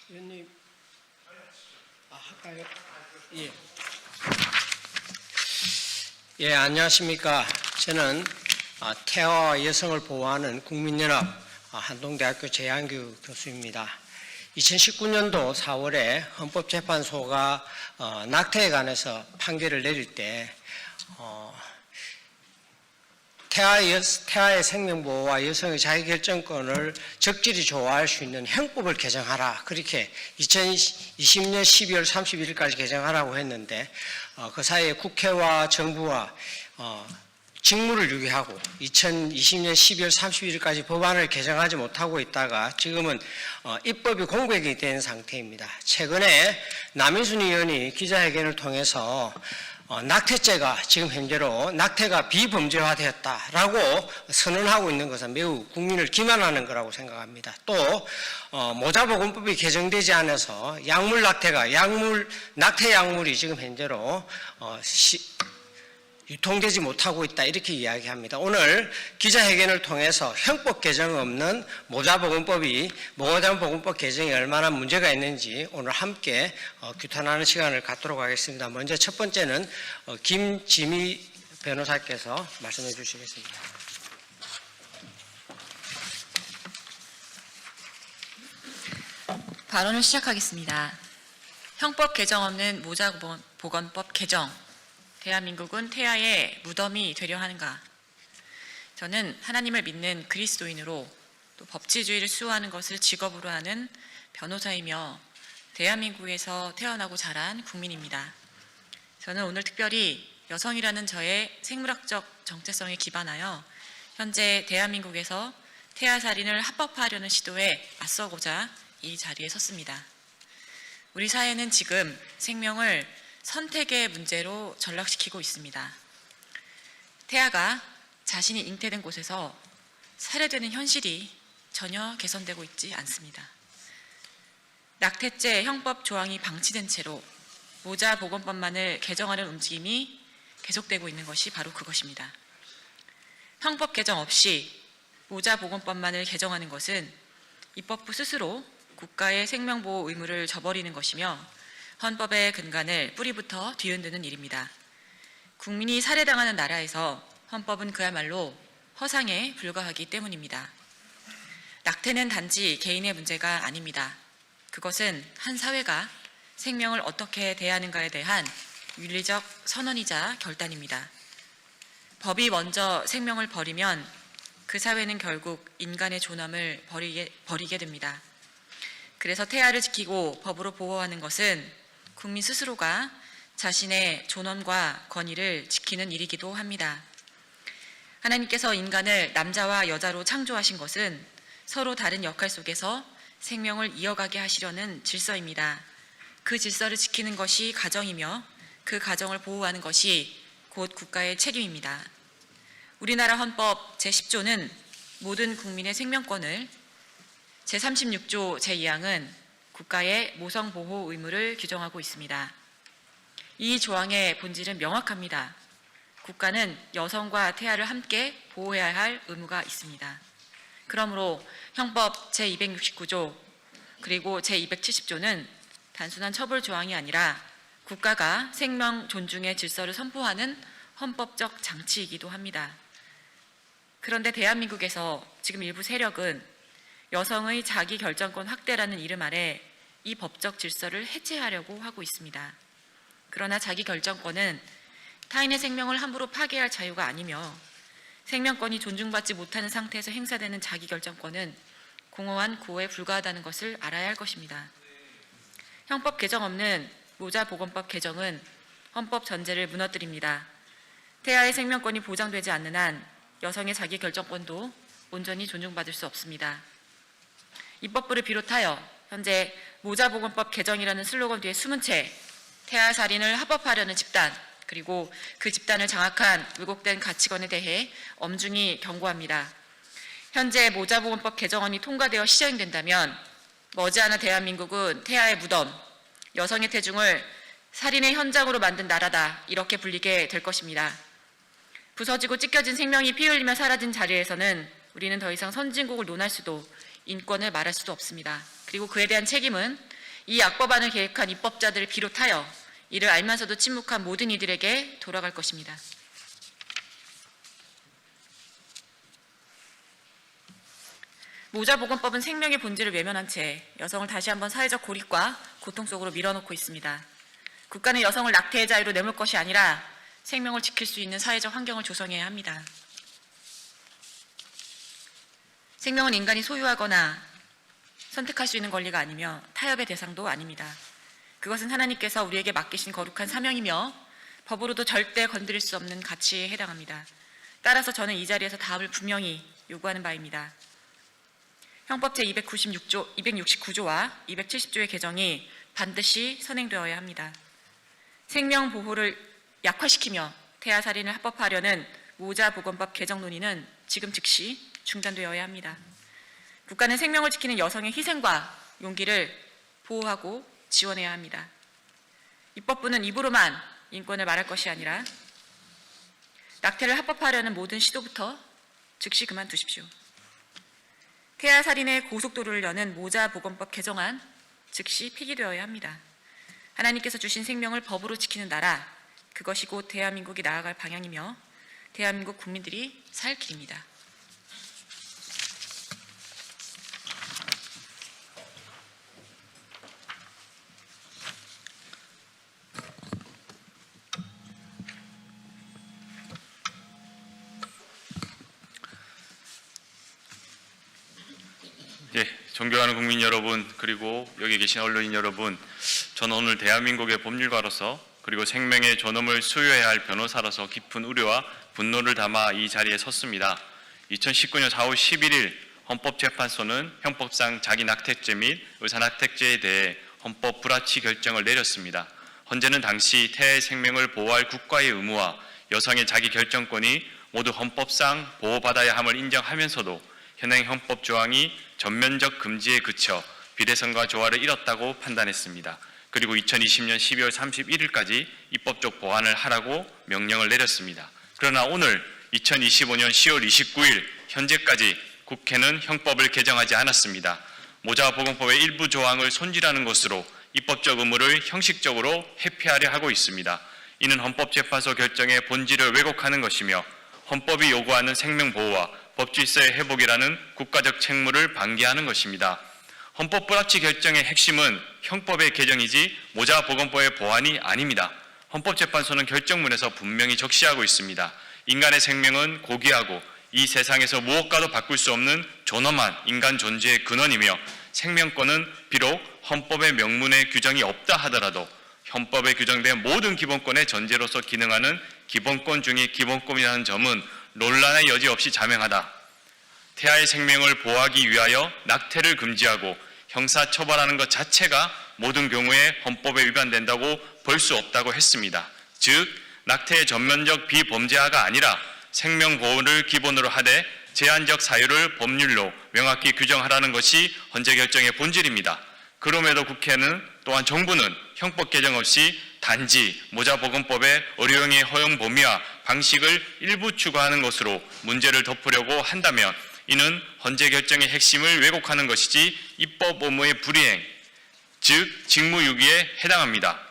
위원님, 할까요? 예. 예, 안녕하십니까. 저는 태아와 여성을 보호하는 국민연합 한동대학교 재한규 교수입니다. 2019년도 4월에 헌법재판소가 낙태에 관해서 판결을 내릴 때 태아의 생명보호와 여성의 자기결정권을 적절히 조화할 수 있는 형법을 개정하라. 그렇게 2020년 12월 31일까지 개정하라고 했는데 그 사이에 국회와 정부와 직무를 유기하고 2020년 12월 31일까지 법안을 개정하지 못하고 있다가 지금은 입법이 공백이 된 상태입니다. 최근에 남인순 의원이 기자회견을 통해서 낙태죄가 지금 현재로 낙태가 비범죄화되었다라고 선언하고 있는 것은 매우 국민을 기만하는 거라고 생각합니다. 또 모자보건법이 개정되지 않아서 낙태 약물이 지금 현재로 유통되지 못하고 있다 이렇게 이야기합니다. 오늘 기자회견을 통해서 형법 개정 없는 모자보건법 개정이 얼마나 문제가 있는지 오늘 함께 규탄하는 시간을 갖도록 하겠습니다. 먼저 첫 번째는 김지미 변호사께서 말씀해 주시겠습니다. 발언을 시작하겠습니다. 형법 개정 없는 모자보건법 개정. 대한민국은 태아의 무덤이 되려 하는가? 저는 하나님을 믿는 그리스도인으로 또 법치주의를 수호하는 것을 직업으로 하는 변호사이며 대한민국에서 태어나고 자란 국민입니다. 저는 오늘 특별히 여성이라는 저의 생물학적 정체성에 기반하여 현재 대한민국에서 태아살인을 합법화하려는 시도에 맞서고자 이 자리에 섰습니다. 우리 사회는 지금 생명을 선택의 문제로 전락시키고 있습니다. 태아가 자신이 잉태된 곳에서 살해되는 현실이 전혀 개선되고 있지 않습니다. 낙태죄 형법 조항이 방치된 채로 모자보건법만을 개정하는 움직임이 계속되고 있는 것이 바로 그것입니다. 형법 개정 없이 모자보건법만을 개정하는 것은 입법부 스스로 국가의 생명보호 의무를 저버리는 것이며 헌법의 근간을 뿌리부터 뒤흔드는 일입니다. 국민이 살해당하는 나라에서 헌법은 그야말로 허상에 불과하기 때문입니다. 낙태는 단지 개인의 문제가 아닙니다. 그것은 한 사회가 생명을 어떻게 대하는가에 대한 윤리적 선언이자 결단입니다. 법이 먼저 생명을 버리면 그 사회는 결국 인간의 존엄을 버리게 됩니다. 그래서 태아를 지키고 법으로 보호하는 것은 국민 스스로가 자신의 존엄과 권위를 지키는 일이기도 합니다. 하나님께서 인간을 남자와 여자로 창조하신 것은 서로 다른 역할 속에서 생명을 이어가게 하시려는 질서입니다. 그 질서를 지키는 것이 가정이며 그 가정을 보호하는 것이 곧 국가의 책임입니다. 우리나라 헌법 제10조는 모든 국민의 생명권을, 제36조 제2항은 국가의 모성보호 의무를 규정하고 있습니다. 이 조항의 본질은 명확합니다. 국가는 여성과 태아를 함께 보호해야 할 의무가 있습니다. 그러므로 형법 제269조 그리고 제270조는 단순한 처벌 조항이 아니라 국가가 생명 존중의 질서를 선포하는 헌법적 장치이기도 합니다. 그런데 대한민국에서 지금 일부 세력은 여성의 자기 결정권 확대라는 이름 아래 이 법적 질서를 해체하려고 하고 있습니다. 그러나 자기 결정권은 타인의 생명을 함부로 파괴할 자유가 아니며 생명권이 존중받지 못하는 상태에서 행사되는 자기 결정권은 공허한 구호에 불과하다는 것을 알아야 할 것입니다. 형법 개정 없는 모자보건법 개정은 헌법 전제를 무너뜨립니다. 태아의 생명권이 보장되지 않는 한 여성의 자기 결정권도 온전히 존중받을 수 없습니다. 입법부를 비롯하여 현재 모자보건법 개정이라는 슬로건 뒤에 숨은 채 태아 살인을 합법화하려는 집단, 그리고 그 집단을 장악한 왜곡된 가치관에 대해 엄중히 경고합니다. 현재 모자보건법 개정안이 통과되어 시행된다면 머지않아 대한민국은 태아의 무덤, 여성의 태중을 살인의 현장으로 만든 나라다, 이렇게 불리게 될 것입니다. 부서지고 찢겨진 생명이 피 흘리며 사라진 자리에서는 우리는 더 이상 선진국을 논할 수도 인권을 말할 수도 없습니다. 그리고 그에 대한 책임은 이 악법안을 계획한 입법자들을 비롯하여 이를 알면서도 침묵한 모든 이들에게 돌아갈 것입니다. 모자보건법은 생명의 본질을 외면한 채 여성을 다시 한번 사회적 고립과 고통 속으로 밀어넣고 있습니다. 국가는 여성을 낙태의 자유로 내몰 것이 아니라 생명을 지킬 수 있는 사회적 환경을 조성해야 합니다. 생명은 인간이 소유하거나 선택할 수 있는 권리가 아니며 타협의 대상도 아닙니다. 그것은 하나님께서 우리에게 맡기신 거룩한 사명이며 법으로도 절대 건드릴 수 없는 가치에 해당합니다. 따라서 저는 이 자리에서 답을 분명히 요구하는 바입니다. 형법 제269조와 270조의 개정이 반드시 선행되어야 합니다. 생명 보호를 약화시키며 태아 살인을 합법화하려는 모자보건법 개정 논의는 지금 즉시 중단되어야 합니다. 국가는 생명을 지키는 여성의 희생과 용기를 보호하고 지원해야 합니다. 입법부는 입으로만 인권을 말할 것이 아니라 낙태를 합법화하려는 모든 시도부터 즉시 그만두십시오. 태아 살인의 고속도로를 여는 모자보건법 개정안 즉시 폐기되어야 합니다. 하나님께서 주신 생명을 법으로 지키는 나라, 그것이 곧 대한민국이 나아갈 방향이며 대한민국 국민들이 살 길입니다. 존경하는 국민 여러분, 그리고 여기 계신 언론인 여러분, 저는 오늘 대한민국의 법률가로서 그리고 생명의 존엄을 수호해야 할 변호사로서 깊은 우려와 분노를 담아 이 자리에 섰습니다. 2019년 4월 11일 헌법재판소는 형법상 자기 낙태죄 및 의사낙태죄에 대해 헌법 불합치 결정을 내렸습니다. 헌재는 당시 태아의 생명을 보호할 국가의 의무와 여성의 자기 결정권이 모두 헌법상 보호받아야 함을 인정하면서도 현행 헌법 조항이 전면적 금지에 그쳐 비례성과 조화를 이뤘다고 판단했습니다. 그리고 2020년 12월 31일까지 입법적 보완을 하라고 명령을 내렸습니다. 그러나 오늘 2025년 10월 29일 현재까지 국회는 형법을 개정하지 않았습니다. 모자보건법의 일부 조항을 손질하는 것으로 입법적 의무를 형식적으로 회피하려 하고 있습니다. 이는 헌법재판소 결정의 본질을 왜곡하는 것이며 헌법이 요구하는 생명보호와 법질서의 회복이라는 국가적 책무를 방기하는 것입니다. 헌법 불합치 결정의 핵심은 형법의 개정이지 모자보건법의 보완이 아닙니다. 헌법재판소는 결정문에서 분명히 적시하고 있습니다. 인간의 생명은 고귀하고 이 세상에서 무엇과도 바꿀 수 없는 존엄한 인간 존재의 근원이며 생명권은 비록 헌법의 명문에 규정이 없다 하더라도 헌법에 규정된 모든 기본권의 전제로서 기능하는 기본권 중의 기본권이라는 점은 논란의 여지 없이 자명하다. 태아의 생명을 보호하기 위하여 낙태를 금지하고 형사처벌하는 것 자체가 모든 경우에 헌법에 위반된다고 볼 수 없다고 했습니다. 즉, 낙태의 전면적 비범죄화가 아니라 생명보호를 기본으로 하되 제한적 사유를 법률로 명확히 규정하라는 것이 헌재 결정의 본질입니다. 그럼에도 국회는 또한 정부는 형법 개정 없이 단지 모자보건법의 어려움의 허용 범위와 방식을 일부 추가하는 것으로 문제를 덮으려고 한다면 이는 헌재 결정의 핵심을 왜곡하는 것이지 입법 의무의 불이행, 즉 직무유기에 해당합니다.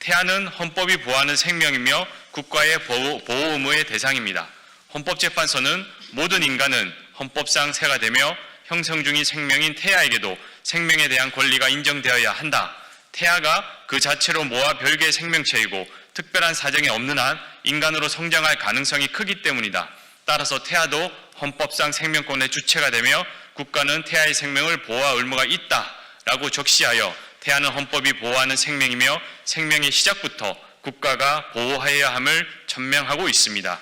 태아는 헌법이 보호하는 생명이며 국가의 보호 의무의 대상입니다. 헌법재판소는 모든 인간은 헌법상 새가 되며 형성 중인 생명인 태아에게도 생명에 대한 권리가 인정되어야 한다. 태아가 그 자체로 모아 별개의 생명체이고 특별한 사정이 없는 한 인간으로 성장할 가능성이 크기 때문이다. 따라서 태아도 헌법상 생명권의 주체가 되며 국가는 태아의 생명을 보호할 의무가 있다라고 적시하여 태아는 헌법이 보호하는 생명이며 생명의 시작부터 국가가 보호해야 함을 천명하고 있습니다.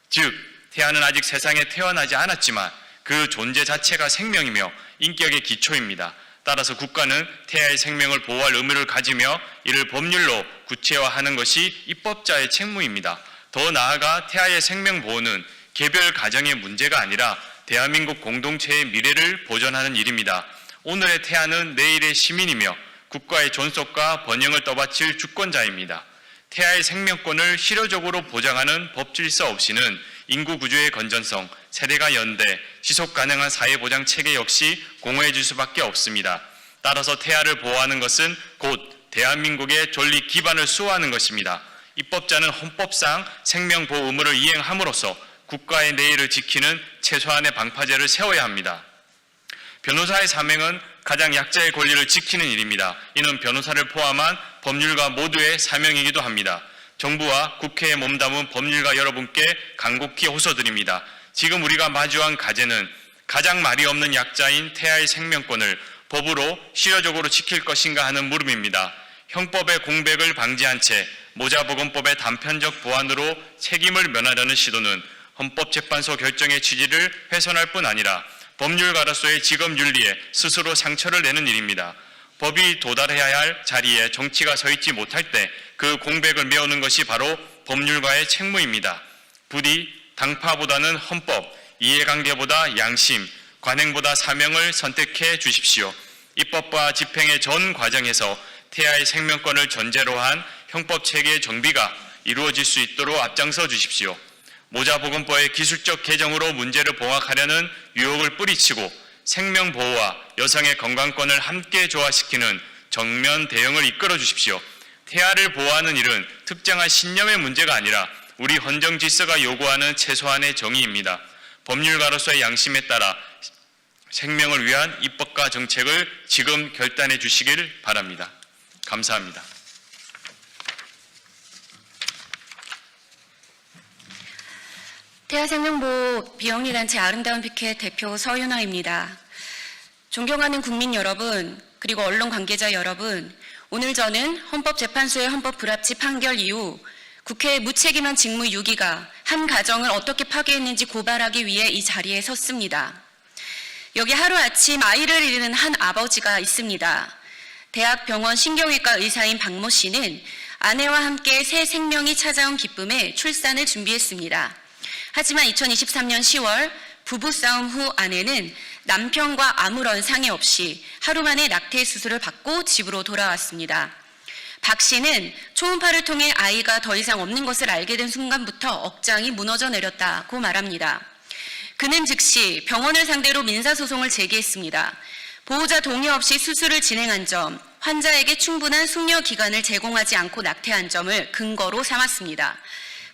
즉, 태아는 아직 세상에 태어나지 않았지만 그 존재 자체가 생명이며 인격의 기초입니다. 따라서 국가는 태아의 생명을 보호할 의무를 가지며 이를 법률로 구체화하는 것이 입법자의 책무입니다. 더 나아가 태아의 생명 보호는 개별 가정의 문제가 아니라 대한민국 공동체의 미래를 보존하는 일입니다. 오늘의 태아는 내일의 시민이며 국가의 존속과 번영을 떠받칠 주권자입니다. 태아의 생명권을 실효적으로 보장하는 법 질서 없이는 인구 구조의 건전성, 세대가 연대, 지속 가능한 사회 보장 체계 역시 공허해질 수밖에 없습니다. 따라서 태아를 보호하는 것은 곧 대한민국의 존립 기반을 수호하는 것입니다. 입법자는 헌법상 생명 보호 의무를 이행함으로써 국가의 내일을 지키는 최소한의 방파제를 세워야 합니다. 변호사의 사명은 가장 약자의 권리를 지키는 일입니다. 이는 변호사를 포함한 법률가 모두의 사명이기도 합니다. 정부와 국회에 몸담은 법률가 여러분께 간곡히 호소드립니다. 지금 우리가 마주한 과제는 가장 말이 없는 약자인 태아의 생명권을 법으로 실효적으로 지킬 것인가 하는 물음입니다. 형법의 공백을 방지한 채 모자보건법의 단편적 보완으로 책임을 면하려는 시도는 헌법재판소 결정의 취지를 훼손할 뿐 아니라 법률가로서의 직업 윤리에 스스로 상처를 내는 일입니다. 법이 도달해야 할 자리에 정치가 서 있지 못할 때 그 공백을 메우는 것이 바로 법률가의 책무입니다. 부디 당파보다는 헌법, 이해관계보다 양심, 관행보다 사명을 선택해 주십시오. 입법과 집행의 전 과정에서 태아의 생명권을 전제로 한 형법체계의 정비가 이루어질 수 있도록 앞장서 주십시오. 모자보건법의 기술적 개정으로 문제를 봉합하려는 유혹을 뿌리치고 생명보호와 여성의 건강권을 함께 조화시키는 정면 대응을 이끌어 주십시오. 태아를 보호하는 일은 특정한 신념의 문제가 아니라 우리 헌정 질서가 요구하는 최소한의 정의입니다. 법률가로서의 양심에 따라 생명을 위한 입법과 정책을 지금 결단해 주시길 바랍니다. 감사합니다. 태아생명보호 비영리단체 아름다운 피켓 대표 서윤아입니다. 존경하는 국민 여러분, 그리고 언론 관계자 여러분, 오늘 저는 헌법재판소의 헌법 불합치 판결 이후 국회의 무책임한 직무 유기가 한 가정을 어떻게 파괴했는지 고발하기 위해 이 자리에 섰습니다. 여기 하루아침 아이를 잃은 한 아버지가 있습니다. 대학병원 신경외과 의사인 박모 씨는 아내와 함께 새 생명이 찾아온 기쁨에 출산을 준비했습니다. 하지만 2023년 10월 부부싸움 후 아내는 남편과 아무런 상의 없이 하루 만에 낙태 수술을 받고 집으로 돌아왔습니다. 박 씨는 초음파를 통해 아이가 더 이상 없는 것을 알게 된 순간부터 억장이 무너져 내렸다고 말합니다. 그는 즉시 병원을 상대로 민사소송을 제기했습니다. 보호자 동의 없이 수술을 진행한 점, 환자에게 충분한 숙려 기간을 제공하지 않고 낙태한 점을 근거로 삼았습니다.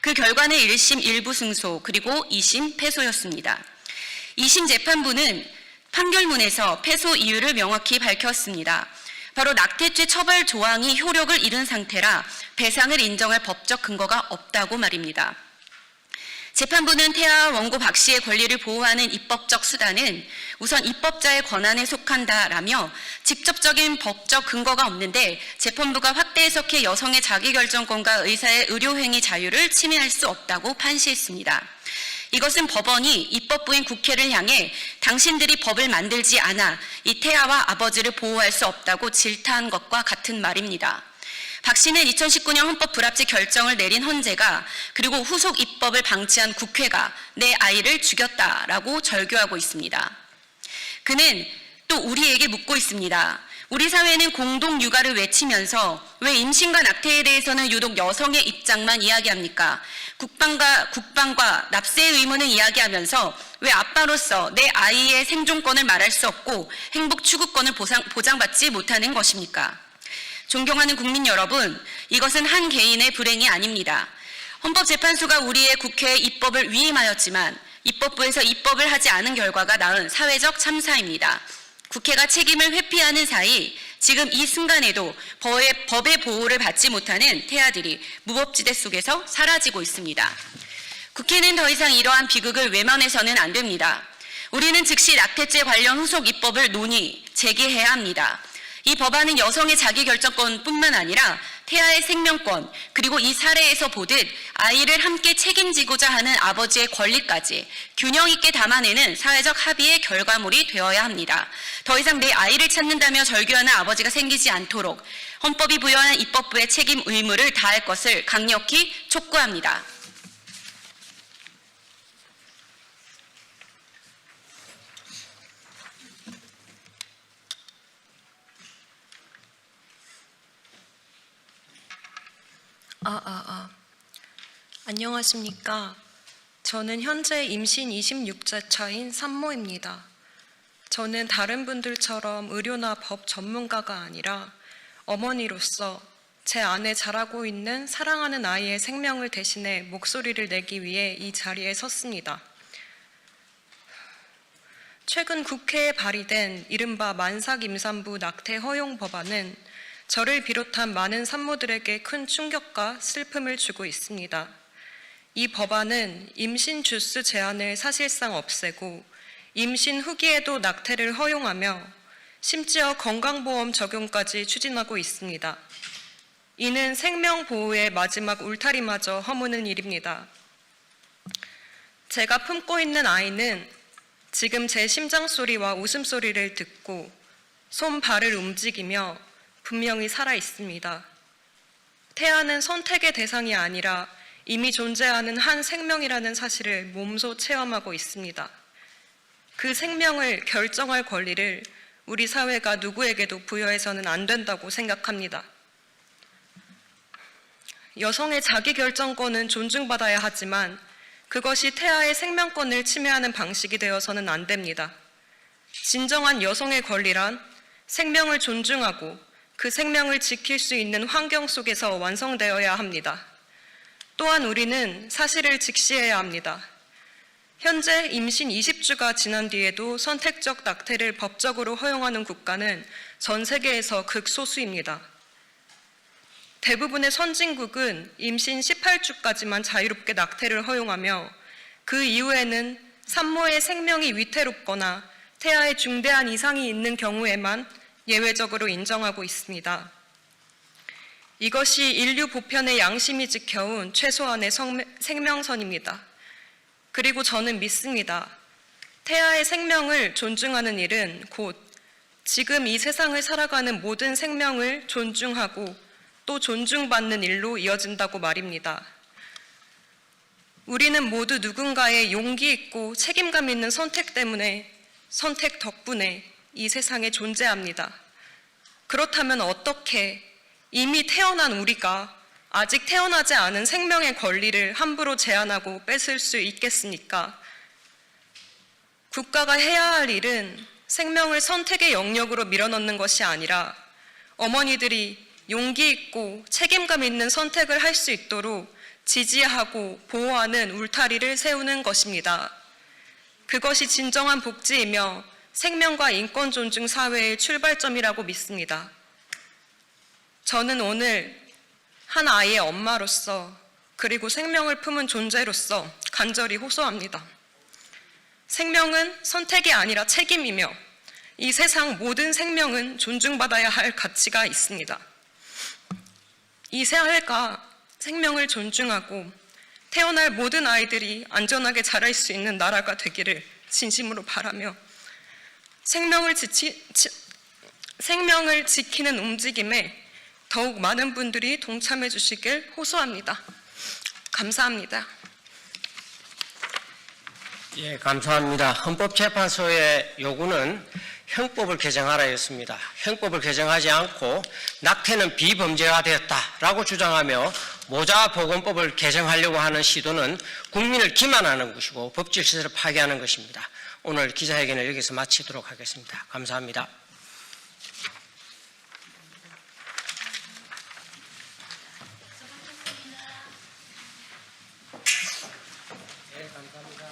그 결과는 1심 일부 승소 그리고 2심 패소였습니다. 2심 재판부는 판결문에서 패소 이유를 명확히 밝혔습니다. 바로 낙태죄 처벌 조항이 효력을 잃은 상태라 배상을 인정할 법적 근거가 없다고 말입니다. 재판부는 태아 원고 박 씨의 권리를 보호하는 입법적 수단은 우선 입법자의 권한에 속한다라며 직접적인 법적 근거가 없는데 재판부가 확대 해석해 여성의 자기결정권과 의사의 의료행위 자유를 침해할 수 없다고 판시했습니다. 이것은 법원이 입법부인 국회를 향해 당신들이 법을 만들지 않아 이 태아와 아버지를 보호할 수 없다고 질타한 것과 같은 말입니다. 박 씨는 2019년 헌법 불합치 결정을 내린 헌재가 그리고 후속 입법을 방치한 국회가 내 아이를 죽였다라고 절교하고 있습니다. 그는 또 우리에게 묻고 있습니다. 우리 사회는 공동 육아를 외치면서 왜 임신과 낙태에 대해서는 유독 여성의 입장만 이야기합니까? 국방과 납세의 의무는 이야기하면서 왜 아빠로서 내 아이의 생존권을 말할 수 없고 행복 추구권을 보장받지 못하는 것입니까? 존경하는 국민 여러분, 이것은 한 개인의 불행이 아닙니다. 헌법재판소가 우리의 국회에 입법을 위임하였지만 입법부에서 입법을 하지 않은 결과가 낳은 사회적 참사입니다. 국회가 책임을 회피하는 사이 지금 이 순간에도 법의 보호를 받지 못하는 태아들이 무법지대 속에서 사라지고 있습니다. 국회는 더 이상 이러한 비극을 외면해서는 안 됩니다. 우리는 즉시 낙태죄 관련 후속 입법을 논의, 제기해야 합니다. 이 법안은 여성의 자기결정권뿐만 아니라 태아의 생명권, 그리고 이 사례에서 보듯 아이를 함께 책임지고자 하는 아버지의 권리까지 균형 있게 담아내는 사회적 합의의 결과물이 되어야 합니다. 더 이상 내 아이를 찾는다며 절규하는 아버지가 생기지 않도록 헌법이 부여한 입법부의 책임 의무를 다할 것을 강력히 촉구합니다. 안녕하십니까. 저는 현재 임신 26째 차인 산모입니다. 저는 다른 분들처럼 의료나 법 전문가가 아니라 어머니로서 제 안에 자라고 있는 사랑하는 아이의 생명을 대신해 목소리를 내기 위해 이 자리에 섰습니다. 최근 국회에 발의된 이른바 만삭 임산부 낙태 허용 법안은 저를 비롯한 많은 산모들에게 큰 충격과 슬픔을 주고 있습니다. 이 법안은 임신 주수 제한을 사실상 없애고 임신 후기에도 낙태를 허용하며 심지어 건강보험 적용까지 추진하고 있습니다. 이는 생명보호의 마지막 울타리마저 허무는 일입니다. 제가 품고 있는 아이는 지금 제 심장소리와 웃음소리를 듣고 손, 발을 움직이며 분명히 살아 있습니다. 태아는 선택의 대상이 아니라 이미 존재하는 한 생명이라는 사실을 몸소 체험하고 있습니다. 그 생명을 결정할 권리를 우리 사회가 누구에게도 부여해서는 안 된다고 생각합니다. 여성의 자기결정권은 존중받아야 하지만 그것이 태아의 생명권을 침해하는 방식이 되어서는 안 됩니다. 진정한 여성의 권리란 생명을 존중하고 그 생명을 지킬 수 있는 환경 속에서 완성되어야 합니다. 또한 우리는 사실을 직시해야 합니다. 현재 임신 20주가 지난 뒤에도 선택적 낙태를 법적으로 허용하는 국가는 전 세계에서 극소수입니다. 대부분의 선진국은 임신 18주까지만 자유롭게 낙태를 허용하며 그 이후에는 산모의 생명이 위태롭거나 태아에 중대한 이상이 있는 경우에만 예외적으로 인정하고 있습니다. 이것이 인류 보편의 양심이 지켜온 최소한의 생명선입니다. 그리고 저는 믿습니다. 태아의 생명을 존중하는 일은 곧 지금 이 세상을 살아가는 모든 생명을 존중하고 또 존중받는 일로 이어진다고 말입니다. 우리는 모두 누군가의 용기 있고 책임감 있는 선택 덕분에 이 세상에 존재합니다. 그렇다면 어떻게 이미 태어난 우리가 아직 태어나지 않은 생명의 권리를 함부로 제한하고 뺏을 수 있겠습니까? 국가가 해야 할 일은 생명을 선택의 영역으로 밀어넣는 것이 아니라 어머니들이 용기 있고 책임감 있는 선택을 할 수 있도록 지지하고 보호하는 울타리를 세우는 것입니다. 그것이 진정한 복지이며 생명과 인권 존중 사회의 출발점이라고 믿습니다. 저는 오늘 한 아이의 엄마로서 그리고 생명을 품은 존재로서 간절히 호소합니다. 생명은 선택이 아니라 책임이며 이 세상 모든 생명은 존중받아야 할 가치가 있습니다. 이 사회가 생명을 존중하고 태어날 모든 아이들이 안전하게 자랄 수 있는 나라가 되기를 진심으로 바라며 생명을 지키는 움직임에 더욱 많은 분들이 동참해 주시길 호소합니다. 감사합니다. 예, 감사합니다. 헌법재판소의 요구는 형법을 개정하라였습니다. 형법을 개정하지 않고 낙태는 비범죄가 되었다라고 주장하며 모자보건법을 개정하려고 하는 시도는 국민을 기만하는 것이고 법질서를 파괴하는 것입니다. 오늘 기자회견을 여기서 마치도록 하겠습니다. 감사합니다. 감사합니다.